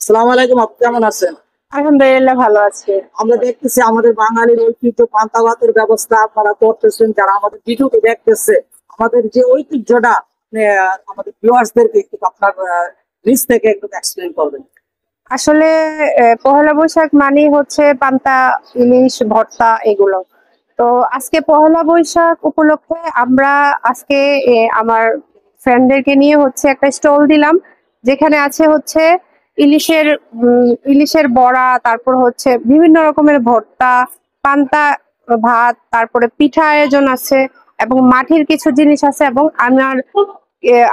আসসালামু আলাইকুম, আপনি কেমন আছেন? আলহামদুলিল্লাহ ভালো আছি। আমরা দেখতেছি আমাদের বাঙালির ঐতিহ্য পান্তা ভাতের ব্যবস্থা আপনারা করতেছেন, যারা আমাদের ভিডিওটি দেখতেছে আমাদের যে ঐতিহ্যটা আমাদের ভিউয়ার্সদেরকে একটু আপনার নিজ থেকে একটু এক্সপ্লেইন করবেন। আসলে পহেলা বৈশাখ মানে হচ্ছে পান্তা, ইলিশ, ভর্তা এগুলো। তো আজকে পহেলা বৈশাখ উপলক্ষে আমরা আজকে আমার ফ্রেন্ডদেরকে নিয়ে হচ্ছে একটা স্টল দিলাম, যেখানে আছে হচ্ছে ইলিশের ইলিশের বড়া, তারপর হচ্ছে বিভিন্ন রকমের ভর্তা, পান্তা ভাত, তারপরে পিঠা আয়োজন আছে এবং মাটির কিছু জিনিস আছে এবং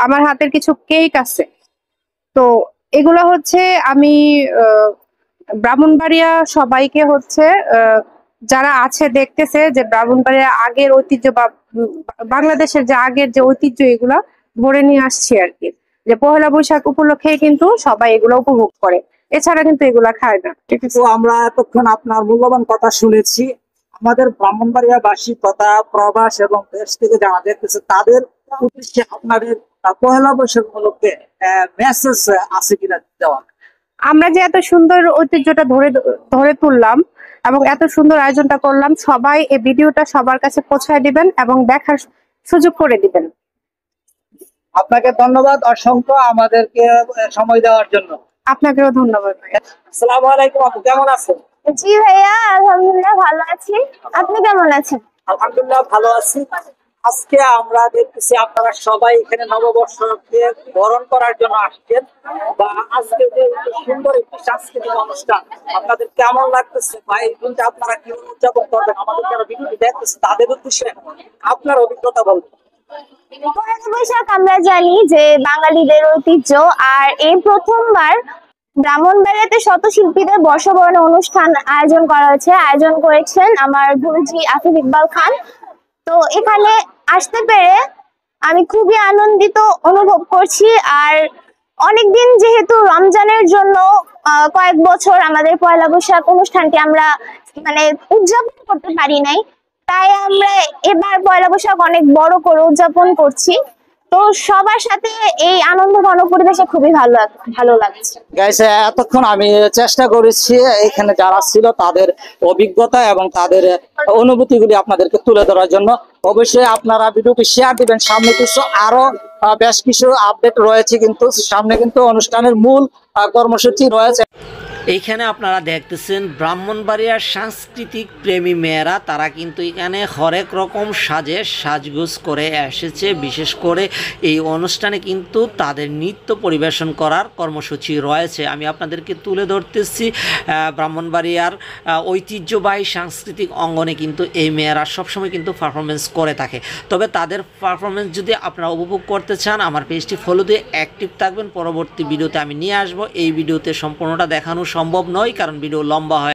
আমার হাতের কিছু কেক আছে। তো এগুলো হচ্ছে আমি ব্রাহ্মণবাড়িয়া সবাইকে হচ্ছে যারা আছে দেখতেছে যে ব্রাহ্মণবাড়িয়া আগের ঐতিহ্য বা বাংলাদেশের যে আগের যে ঐতিহ্য এগুলা ধরে নিয়ে আসছি আর কি, যে পহেলা বৈশাখ উপলক্ষে কিন্তু সবাই এগুলো উপভোগ করে, এছাড়া কিন্তু এগুলা খায় না। ঠিক আছে, তো আমরা এতক্ষণ আপনার মূল্যবান কথা শুনেছি। আমাদের ব্রাহ্মণবাড়িয়াবাসী তথা প্রবাস এবং দেশ থেকে যারা দেখতেছে তাদের উদ্দেশ্যে আপনাদের পহেলা বৈশাখ উপলক্ষে মেসেজ আছে কিনা দেওয়া? আমরা যে এত সুন্দর ঐতিহ্যটা ধরে ধরে তুললাম এবং এত সুন্দর আয়োজনটা করলাম, সবাই এই ভিডিওটা সবার কাছে পৌঁছায় দিবেন এবং দেখার সুযোগ করে দিবেন। আপনাকে ধন্যবাদ অসংখ্য আমাদেরকে সময় দেওয়ার জন্য। আপনাকেও ধন্যবাদ ভাইয়া। আসসালামু আলাইকুম, আপু কেমন আছেন? জি ভাইয়া, আলহামদুলিল্লাহ ভালো আছি। আপনি কেমন আছেন? আলহামদুলিল্লাহ ভালো আছি। আজকে আমরা দেখতেছি আপনারা সবাই এখানে নববর্ষকে বরণ করার জন্য আসছেন, বা আজকে যে সুন্দর একটি সাংস্কৃতিক অনুষ্ঠান আপনাদের কেমন লাগতেছে, বা এই দিনটা আপনারা কিভাবে উদযাপন করবেন, আমাদের যারা ভিডিওটি দেখতেছে তাদের উদ্দেশ্যে আপনার অভিজ্ঞতা বলবেন। পহেলা বৈশাখ আমরা জানি যে বাঙালিদের ঐতিহ্য, আর এই প্রথমবার ব্রাহ্মণবাড়িয়াতে শত শিল্পীদের বর্ষবরণ অনুষ্ঠান আয়োজন করেছেন আমার গুরুজি আফিফ ইকবাল খান। তো এখানে আসতে পেরে আমি খুবই আনন্দিত অনুভব করছি। আর অনেকদিন যেহেতু রমজানের জন্য কয়েক বছর আমাদের পয়লা বৈশাখ অনুষ্ঠানটি আমরা মানে উদযাপন করতে পারি নাই, তাই আমরা এবার পয়লা বৈশাখ অনেক বড় করে উদযাপন করছি। তো সবার সাথে এই আনন্দ ঘন পরিবেশে খুবই ভালো লাগছে। গাইস, এতক্ষণ আমি চেষ্টা করেছি এখানে যারা ছিল তাদের অভিজ্ঞতা এবং তাদের অনুভূতিগুলি আপনাদেরকে তুলে ধরার জন্য। অবশ্যই আপনারা ভিডিওটি শেয়ার দিবেন। সামনে কিছু আরো বেশ কিছু আপডেট রয়েছে, কিন্তু সামনে কিন্তু অনুষ্ঠানের মূল কর্মসূচি রয়েছে। এইখানে আপনারা দেখতেছেন ব্রাহ্মণবাড়িয়ার সাংস্কৃতিক প্রেমী মেয়েরা, তারা কিন্তু এখানে হরেক রকম সাজগোজ করে এসেছে। বিশেষ করে এই অনুষ্ঠানে কিন্তু তাদের নৃত্য পরিবেশন করার কর্মসূচি রয়েছে। আমি আপনাদেরকে তুলে ধরতেছি ব্রাহ্মণবাড়িয়ার ঐতিহ্যবাহী সাংস্কৃতিক অঙ্গনে কিন্তু এই মেয়েরা সবসময় কিন্তু পারফরমেন্স করে থাকে। তবে তাদের পারফরমেন্স যদি আপনারা উপভোগ করতে চান, আমার পেজটি ফলো দিয়ে অ্যাক্টিভ থাকবেন। পরবর্তী ভিডিওতে আমি নিয়ে আসবো। এই ভিডিওতে সম্পূর্ণটা দেখানো সম্ভব নয়, কারণ ভিডিও লম্বা হয়।